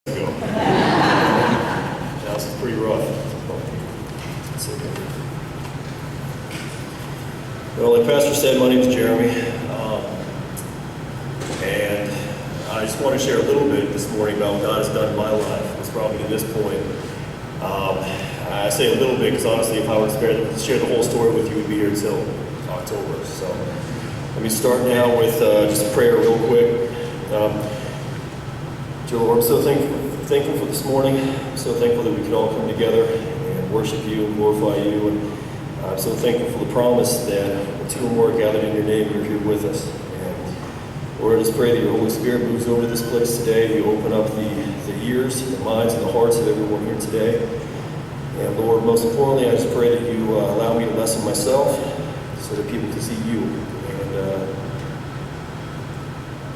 ago. Now, this is pretty rough. Well, like Pastor said, my name is Jeremy, and I just want to share a little bit this morning about what God has done in my life. It's probably to this point. I say a little bit because honestly, if I were to share the whole story with you, we'd be here until October. So let me start now with just a prayer real quick. Dear Lord, I'm so thankful for this morning. I'm so thankful that we could all come together and worship you and glorify you. And I'm so thankful for the promise that when two or more are gathered in your name, you're here with us. And Lord, I just pray that your Holy Spirit moves over this place today. You open up the ears, the minds, and the hearts of everyone here today. And Lord, most importantly, I just pray that you allow me to lessen myself so that people can see you and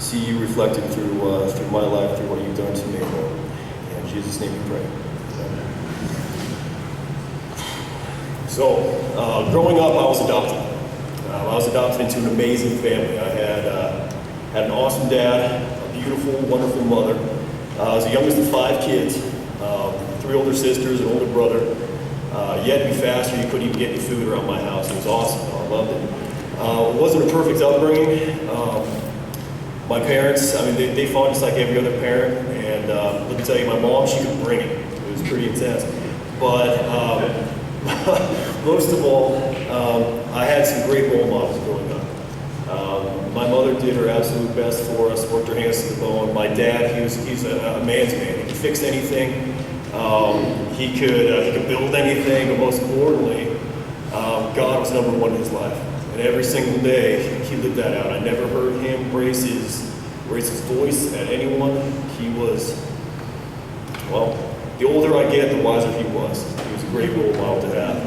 see you reflected through my life, through what you've done to me, Lord. In Jesus' name we pray. Amen. So, growing up, I was adopted. I was adopted into an amazing family. I had an awesome dad, a beautiful, wonderful mother. I was the youngest of 5 kids, 3 older sisters, an older brother. You had to be faster. You couldn't even get any food around my house. It was awesome. I loved it. It wasn't a perfect upbringing. My parents, I mean, they fought just like every other parent. And let me tell you, my mom, she could bring it. It was pretty intense. But most of all, I had some great role models growing up. My mother did her absolute best for us, worked her hands to the bone. My dad, he's a man's man. He could fix anything. He could build anything, but most importantly, God was number one in his life. And every single day, he lived that out. I never heard him raise his voice at anyone. He was, well, the older I get, the wiser he was. He was a great role model to have.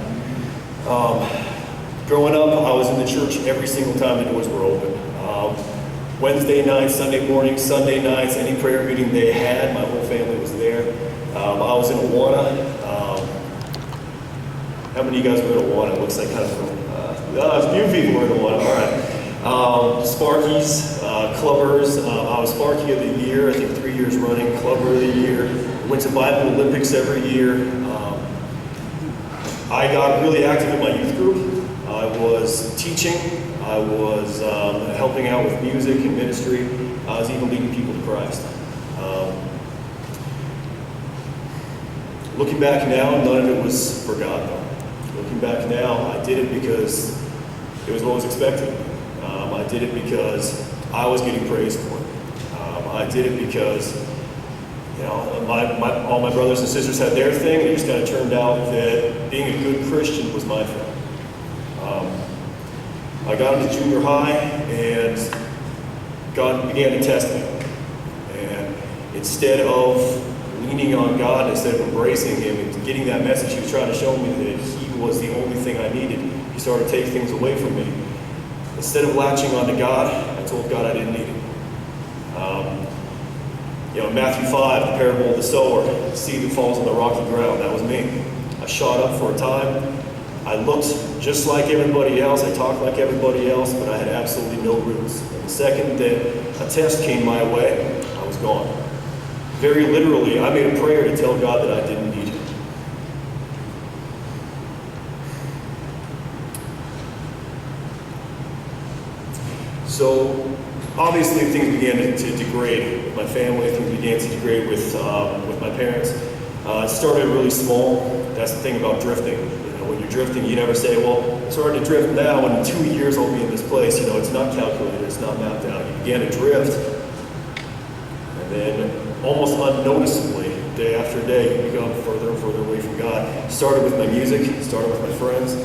Growing up, I was in the church every single time the doors were open. Wednesday nights, Sunday mornings, Sunday nights, any prayer meeting they had, my whole family was there. I was in Awana. How many of you guys were in Awana? It looks like kind of a few people were in Awana. All right. Sparkies, Clubbers. I was Sparky of the Year, I think 3 years running. Clubber of the Year. Went to Bible Olympics every year. I got really active in my youth group. I was teaching. I was helping out with music and ministry. I was even leading people to Christ. Looking back now, none of it was for God, though. Looking back now, I did it because it was what was expected. I did it because I was getting praised for it. I did it because, you know, all my brothers and sisters had their thing, and it just kind of turned out that being a good Christian was my thing. I got into junior high, and God began to test me. And instead of leaning on God, instead of embracing Him and getting that message He was trying to show me that He was the only thing I needed, He started to take things away from me. Instead of latching on to God, I told God I didn't need Him. Matthew 5, the parable of the sower, the seed that falls on the rocky ground, that was me. I shot up for a time. I looked just like everybody else. I talked like everybody else, but I had absolutely no roots. And the second that a test came my way, I was gone. Very literally, I made a prayer to tell God that I didn't need Him. So, obviously, things began to degrade with my family. Things began to degrade with my parents. It started really small. That's the thing about drifting. When you're drifting, you never say, well, I'm starting to drift now, and in 2 years I'll be in this place. It's not calculated. It's not mapped out. You began to drift, and then almost unnoticeably, day after day, you become further and further away from God. Started with my music. Started with my friends.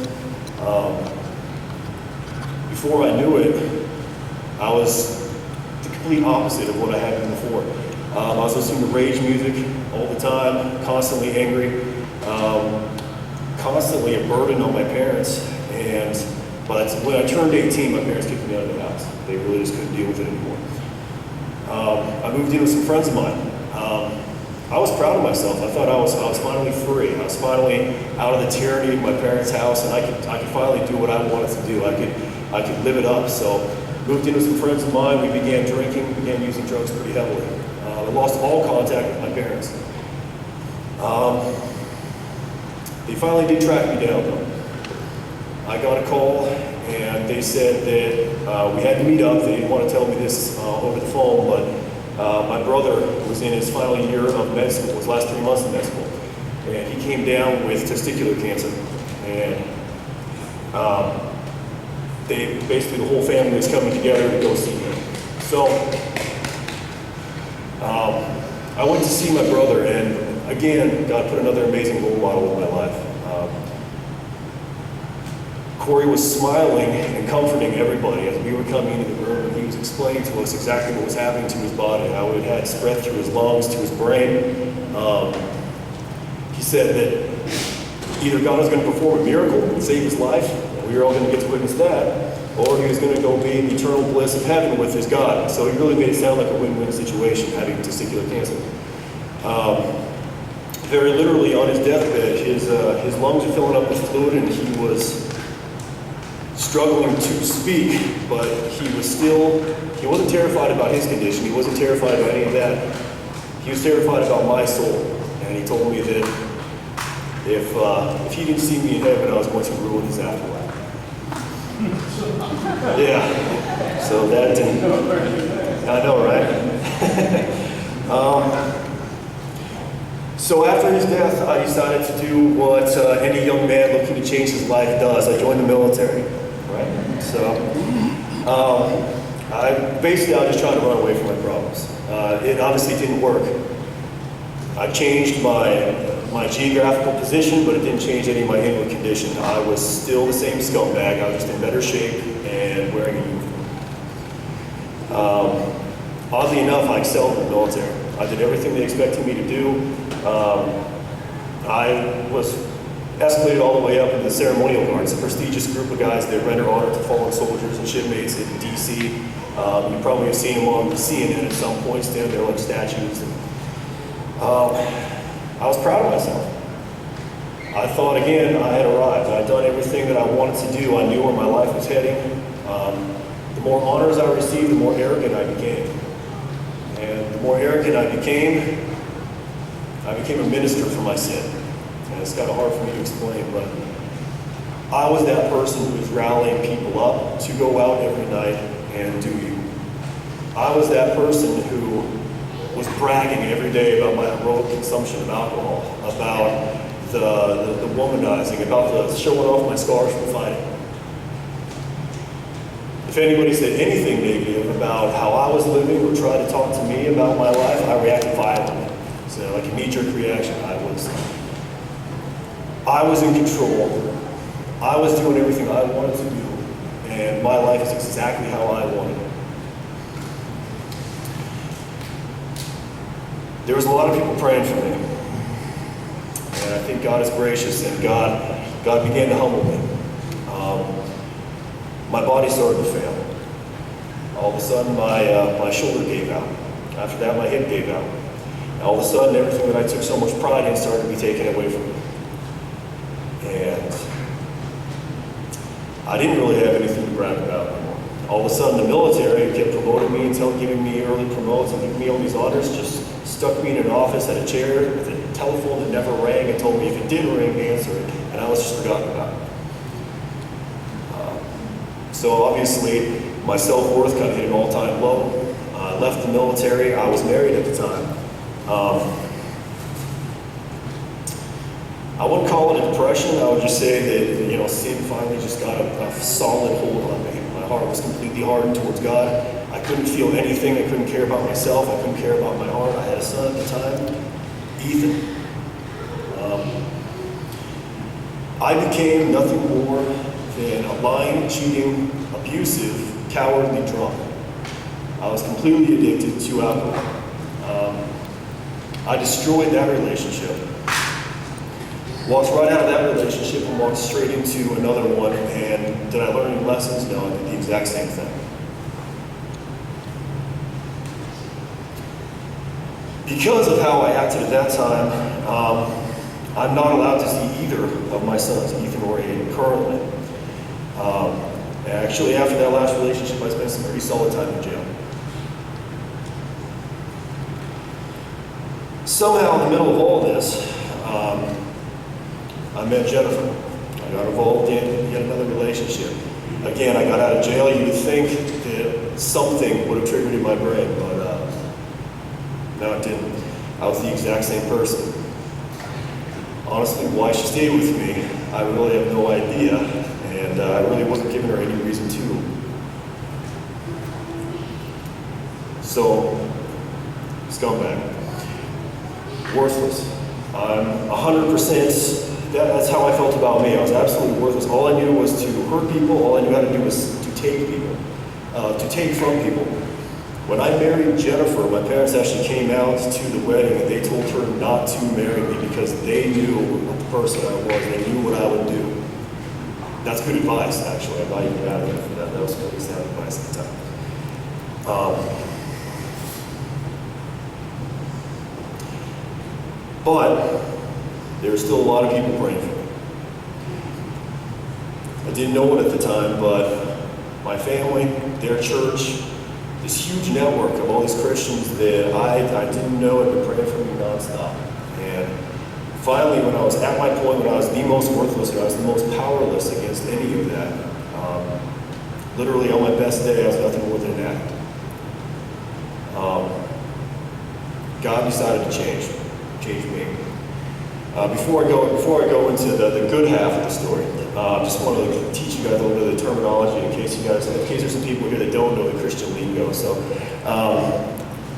Before I knew it, I was the complete opposite of what I had been before. I was listening to rage music all the time, constantly angry, constantly a burden on my parents. But when I turned 18, my parents kicked me out of the house. They really just couldn't deal with it anymore. I moved in with some friends of mine. I was proud of myself. I thought I was finally free. I was finally out of the tyranny of my parents' house, and I could finally do what I wanted to do. I could live it up. So moved in with some friends of mine. We began drinking, began using drugs pretty heavily. I lost all contact with my parents. They finally did track me down, though. I got a call, and they said that we had to meet up. They didn't want to tell me this over the phone, but my brother was in his final year of med school, his last 3 months of med school, and he came down with testicular cancer. And basically the whole family was coming together to go see him. So I went to see my brother, and again, God put another amazing role model in my life. Corey was smiling and comforting everybody as we were coming into the room, and he was explaining to us exactly what was happening to his body, how it had spread through his lungs to his brain. He said that either God was going to perform a miracle and save his life, and we were all going to get to witness that, or he was going to go be in the eternal bliss of heaven with his God. So he really made it sound like a win-win situation, having testicular cancer. Very literally, on his deathbed, his lungs were filling up with fluid, and he was struggling to speak, but he wasn't terrified about his condition. He wasn't terrified about any of that. He was terrified about my soul, and he told me that if he didn't see me in heaven, I was going to ruin his afterlife. Yeah, so that didn't, I know, right? So after his death, I decided to do what any young man looking to change his life does. I joined the military, right? So I was just trying to run away from my problems. It obviously didn't work. I changed my geographical position, but it didn't change any of my inward condition. I was still the same scumbag. I was just in better shape and wearing a uniform. Oddly enough, I excelled in the military. I did everything they expected me to do. I was escalated all the way up into the ceremonial guards, a prestigious group of guys that render honor to fallen soldiers and shipmates in D.C. You probably have seen them on CNN at some point, standing there like statues. And, I was proud of myself. I thought, again, I had arrived. I had done everything that I wanted to do. I knew where my life was heading. The more honors I received, the more arrogant I became. And the more arrogant I became a minister for my sin. And it's kind of hard for me to explain, but I was that person who was rallying people up to go out every night and do you. I was that person who was bragging every day about my heroic consumption of alcohol, about the womanizing, about the showing off my scars from fighting. If anybody said anything negative about how I was living or tried to talk to me about my life, I reacted violently. So like a knee-jerk reaction, I was in control. I was doing everything I wanted to do, and my life is exactly how I wanted it. There was a lot of people praying for me, and I think God is gracious, and God began to humble me. My body started to fail. All of a sudden, my shoulder gave out. After that, my hip gave out. And all of a sudden, everything that I took so much pride in started to be taken away from me. And I didn't really have anything to brag about anymore. All of a sudden, the military kept promoting me until giving me early promotes and giving me all these honors, just stuck me in an office at a chair with a telephone that never rang and told me if it did ring, answer it, and I was just forgotten about it. So obviously, my self-worth kind of hit an all-time low. I left the military. I was married at the time. I wouldn't call it a depression. I would just say that, sin finally just got a solid hold on me. My heart was completely hardened towards God. I couldn't feel anything. I couldn't care about myself. I couldn't care about my heart. I had a son at the time, Ethan. I became nothing more than a lying, cheating, abusive, cowardly drunk. I was completely addicted to alcohol. I destroyed that relationship. Walked right out of that relationship and walked straight into another one. And did I learn any lessons? No, I did the exact same thing. Because of how I acted at that time, I'm not allowed to see either of my sons, Ethan or Aiden, currently. Actually, after that last relationship, I spent some pretty solid time in jail. Somehow, in the middle of all this, I met Jennifer. I got involved in yet another relationship. Again, I got out of jail. You would think that something would have triggered in my brain, but no, it didn't. I was the exact same person. Honestly, why she stayed with me, I really have no idea, and I really wasn't giving her any reason to. So, scumbag. Worthless. I'm 100%, that's how I felt about me. I was absolutely worthless. All I knew was to hurt people. All I knew how to do was to take people, to take from people. When I married Jennifer, my parents actually came out to the wedding and they told her not to marry me because they knew what the person I was. They knew what I would do. That's good advice, actually. I'm not even mad at them for that. That was really sound advice at the time. But there were still a lot of people praying for me. I didn't know it at the time, but my family, their church, this huge network of all these Christians that I didn't know had been praying for me nonstop. And finally, when I was at my point, when I was the most worthless, when I was the most powerless against any of that, literally on my best day, I was nothing more than an addict. God decided to change me. Before I go into the good half of the story, I just want to teach you guys a little bit of the terminology in case there's some people here that don't know the Christian lingo. So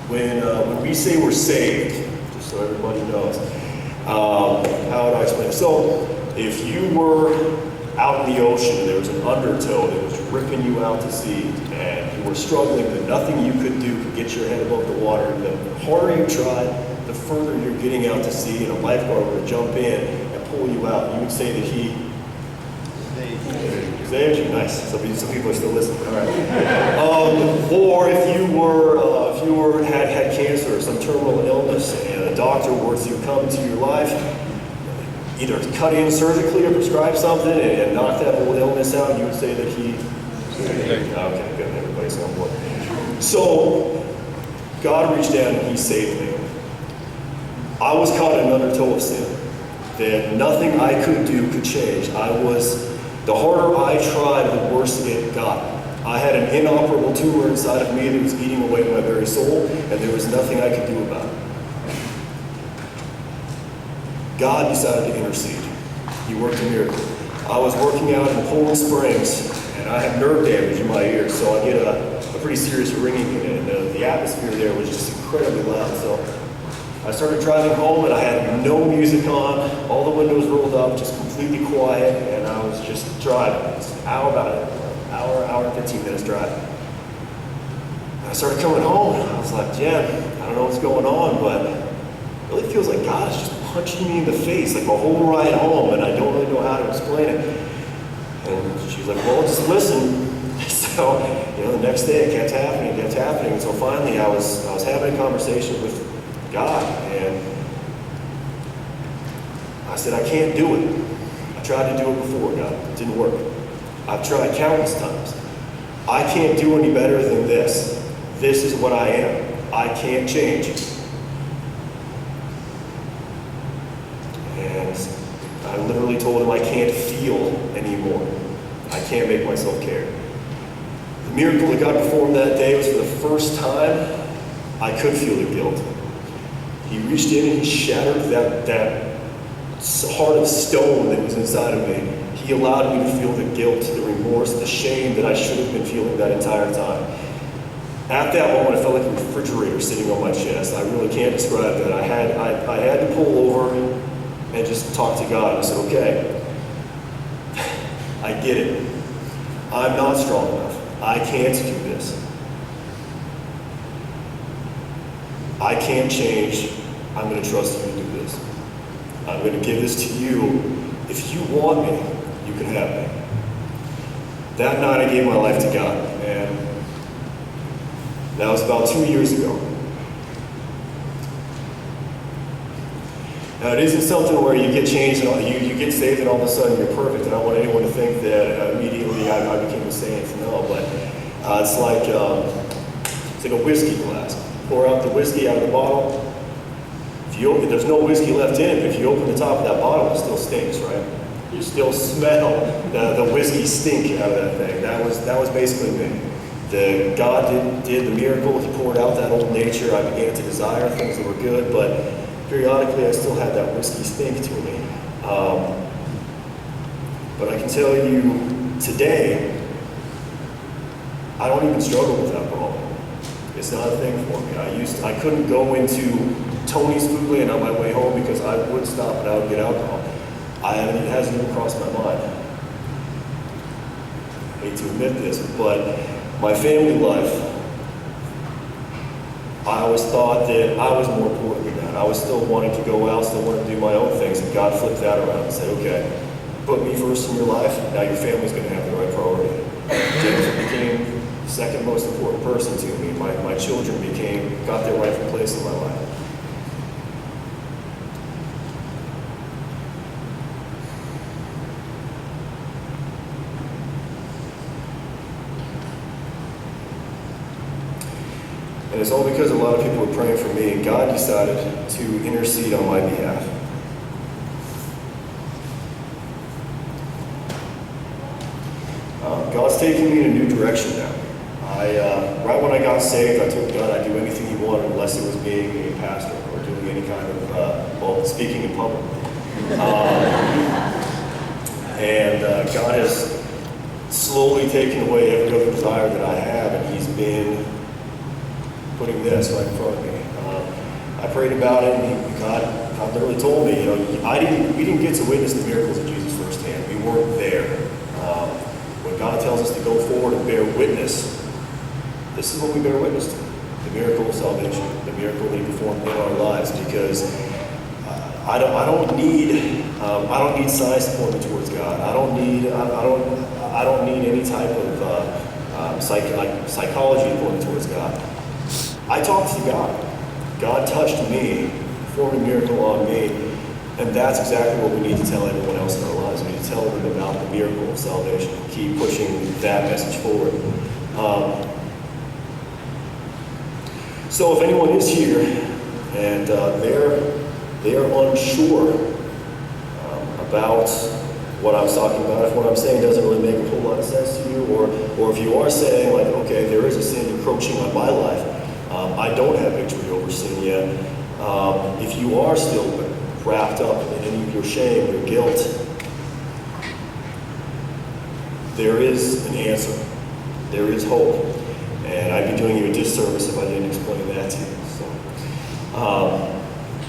when we say we're saved, just so everybody knows, how do I explain it? So if you were out in the ocean and there was an undertow that was ripping you out to sea and you were struggling, but nothing you could do could get your head above the water, the harder you tried, the further you're getting out to sea, and a lifeguard were to jump in and pull you out, you would say that he saved you. Nice. Some people are still listening. All right. Or if you had cancer or some terminal illness, and a doctor were to come into your life, either cut in surgically or prescribe something and knock that whole illness out, you would say that he. Okay, good. Everybody's on board. So God reached down and he saved me. I was caught in an undertow of sin that nothing I could do could change. The harder I tried, the worse it got. I had an inoperable tumor inside of me that was eating away at my very soul, and there was nothing I could do about it. God decided to intercede. He worked a miracle. I was working out in Poland Springs, and I have nerve damage in my ears, so I get a pretty serious ringing in it, and the atmosphere there was just incredibly loud. So I started driving home, and I had no music on, all the windows rolled up, just completely quiet, and I was just driving. It's an hour and 15 minutes drive. And I started coming home, and I was like, Jen, I don't know what's going on, but it really feels like God is just punching me in the face, like my whole ride home, and I don't really know how to explain it. And she's like, well, just listen. So, the next day it kept happening. And so finally I was having a conversation with God, and I said, I can't do it. I tried to do it before, God. It didn't work. I've tried countless times. I can't do any better than this. This is what I am. I can't change. And I literally told him I can't feel anymore. I can't make myself care. The miracle that God performed that day was for the first time I could feel the guilt. He reached in and he shattered that heart of stone that was inside of me. He allowed me to feel the guilt, the remorse, the shame that I should have been feeling that entire time. At that moment, I felt like a refrigerator sitting on my chest. I really can't describe that. I had to pull over and just talk to God. I said, okay, I get it. I'm not strong enough. I can't do this. I can't change. I'm going to trust you to do this. I'm going to give this to you. If you want me, you can have me. That night I gave my life to God, and that was about 2 years ago. Now, it isn't something where you get changed and you get saved and all of a sudden you're perfect. And I don't want anyone to think that immediately I became a saint. No, but it's like a whiskey glass. Pour out the whiskey out of the bottle. If there's no whiskey left in it, but if you open the top of that bottle, it still stinks, right? You still smell the whiskey stink out of that thing. That was basically me. God did the miracle. He poured out that old nature. I began to desire things that were good, but periodically I still had that whiskey stink to me. But I can tell you today, I don't even struggle with alcohol. It's not a thing for me. I couldn't go into Tony's Foodland on my way home because I would stop and I would get alcohol. It hasn't even crossed my mind. I hate to admit this, but my family life, I always thought that I was more important than that. I was still wanting to go out, still wanting to do my own things, and God flipped that around and said, okay, put me first in your life, now your family's going to have the right priority. Jennifer became the second most important person to me. My children got their rightful place in my life. And it's all because a lot of people were praying for me, and God decided to intercede on my behalf. God's taking me in a new direction now. Right when I got saved, I told God I'd do anything He wanted unless it was being a pastor or doing any kind of, speaking in public. God has slowly taken away every other desire that I have, and He's been putting this right in front of me. I prayed about it, and God literally told me, we didn't get to witness the miracles of Jesus firsthand. We weren't there. When God tells us to go forward and bear witness, this is what we bear witness to: the miracle of salvation, the miracle that He performed in our lives. Because I don't need science to point me towards God. I don't need any type of psychology to point me towards God. I talked to God. God touched me, performed a miracle on me, and that's exactly what we need to tell everyone else in our lives. We need to tell them about the miracle of salvation. Keep pushing that message forward. So if anyone is here and they're unsure about what I was talking about, if what I'm saying doesn't really make a whole lot of sense to you, or if you are saying, like, okay, there is a sin encroaching on my life, I don't have victory over sin yet. If you are still wrapped up in any of your shame, your guilt, there is an answer. There is hope. And I'd be doing you a disservice if I didn't explain that to you.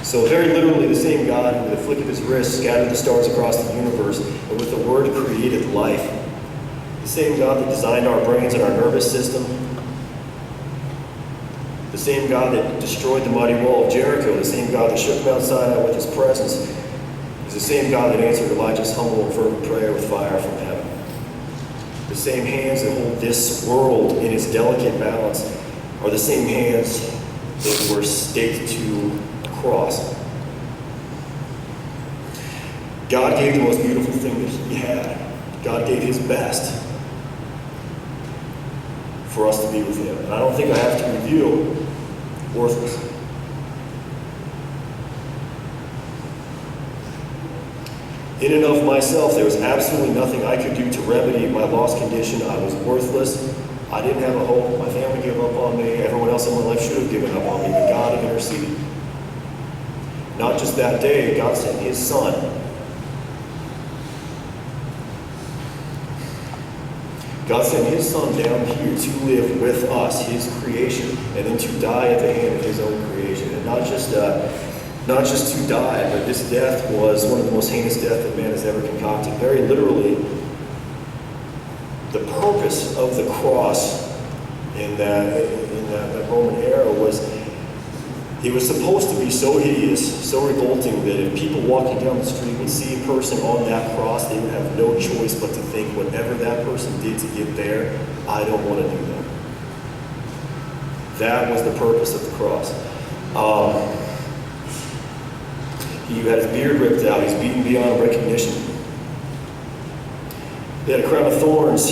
So very literally, the same God who with a flick of His wrist scattered the stars across the universe and with the Word created life. The same God that designed our brains and our nervous system. The same God that destroyed the mighty wall of Jericho, the same God that shook Mount Sinai with His presence, is the same God that answered Elijah's humble and fervent prayer with fire from heaven. The same hands that hold this world in its delicate balance are the same hands that were staked to a cross. God gave the most beautiful thing that He had. God gave His best for us to be with Him. And I don't think I have to reveal worthless. In and of myself, there was absolutely nothing I could do to remedy my lost condition. I was worthless. I didn't have a hope. My family gave up on me. Everyone else in my life should have given up on me, but God interceded. Not just that day, God sent His Son. God sent His Son down here to live with us, His creation, and then to die at the hand of His own creation. And not just to die, but this death was one of the most heinous deaths that man has ever concocted. Very literally, the purpose of the cross in that Roman era was, it was supposed to be so hideous, so revolting, that if people walking down the street would see a person on that cross, they would have no choice but to think, whatever that person did to get there, I don't want to do that. That was the purpose of the cross. He had his beard ripped out. He's beaten beyond recognition. He had a crown of thorns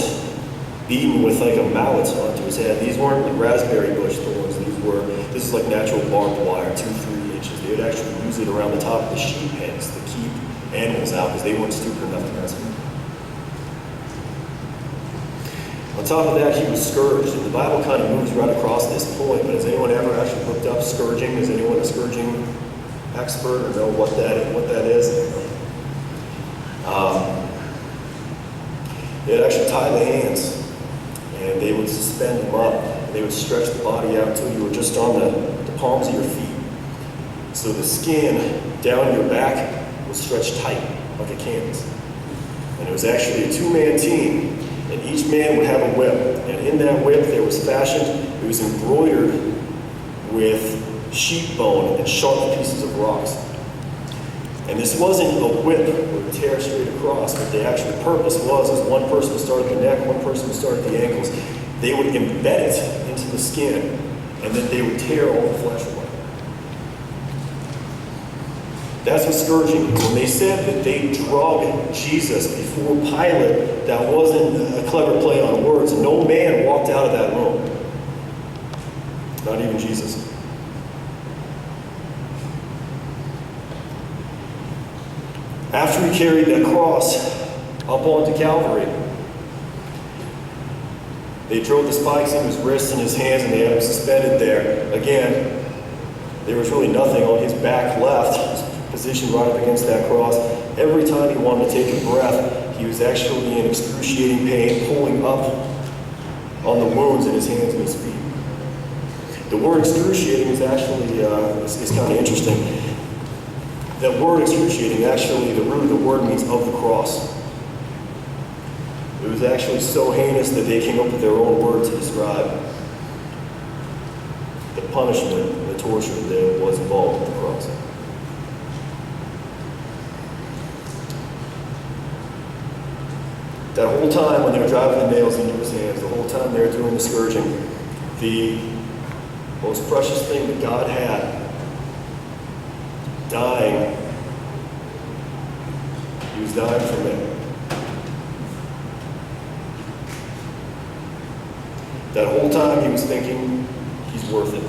beaten with like a mallet onto his head. These weren't like raspberry bush thorns. This is like natural barbed wire, 2-3 inch leashes. They would actually use it around the top of the sheep pens to keep animals out because they weren't stupid enough to mess with them. On top of that, he was scourged, and the Bible kind of moves right across this point, but has anyone ever actually looked up scourging? Is anyone a scourging expert or know what that is? They'd actually tie the hands, and they would suspend them up, and they would stretch the body out until you were just on the palms of your feet. So the skin down your back was stretched tight, like a canvas. And it was actually a two-man team, and each man would have a whip. And in that whip there was fashioned, it was embroidered with sheep bone and sharp pieces of rocks. And this wasn't a whip that would tear straight across, but the actual purpose was one person would start at the neck, one person would start at the ankles. They would embed it into the skin, and then they would tear all the flesh away. That's what scourging is. When they said that they drug Jesus before Pilate, that wasn't a clever play on words. No man walked out of that room. Not even Jesus. After he carried that cross up onto Calvary, they drove the spikes in his wrists and his hands, and they had him suspended there. Again, there was really nothing on his back left. He was positioned right up against that cross. Every time he wanted to take a breath, he was actually in excruciating pain, pulling up on the wounds in his hands and his feet. The word excruciating is actually is kind of interesting. That word excruciating, actually, the root of the word means of the cross. It was actually so heinous that they came up with their own word to describe the punishment and the torture that was involved with the cross. That whole time when they were driving the nails into his hands, the whole time they were doing the scourging, the most precious thing that God had, dying, he was dying for me. That whole time he was thinking, he's worth it.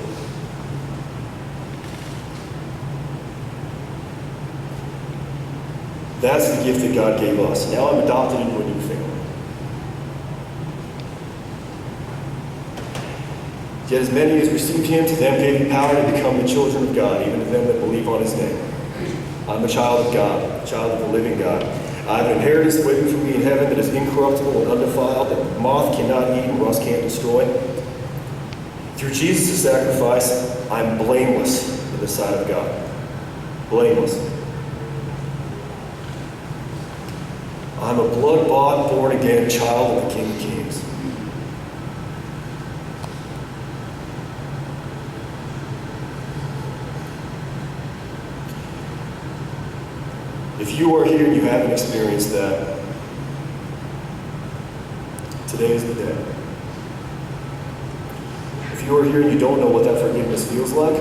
That's the gift that God gave us. Now I'm adopted into a new family. Yet as many as received him, to them gave he power to become the children of God, even to them that believe on his name. I'm a child of God, a child of the living God. I have an inheritance waiting for me in heaven that is incorruptible and undefiled, that moth cannot eat and rust can't destroy. Through Jesus' sacrifice, I'm blameless in the sight of God. Blameless. I'm a blood-bought, born-again child of the King of Kings. If you are here and you haven't experienced that, today is the day. If you are here and you don't know what that forgiveness feels like,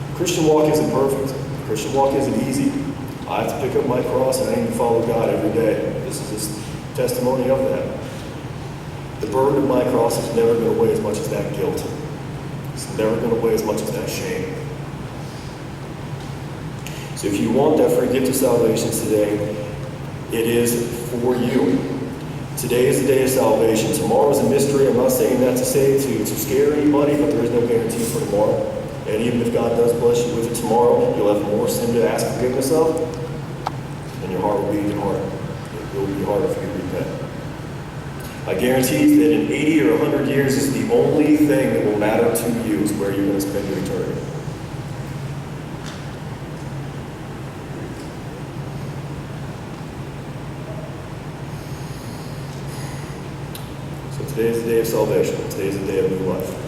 the Christian walk isn't perfect. The Christian walk isn't easy. I have to pick up my cross and I need to follow God every day. This is just testimony of that. The burden of my cross is never going to weigh as much as that guilt. It's never going to weigh as much as that shame. So if you want that free gift of salvation today, it is for you. Today is the day of salvation. Tomorrow is a mystery. I'm not saying that to scare anybody, but there is no guarantee for tomorrow. And even if God does bless you with it tomorrow, you'll have more sin to ask forgiveness of, and your heart will be even harder. It will be harder for you to repent. I guarantee that in 80 or 100 years, this is the only thing that will matter to you is where you're going to spend your eternity. So today is the day of salvation. Today is the day of new life.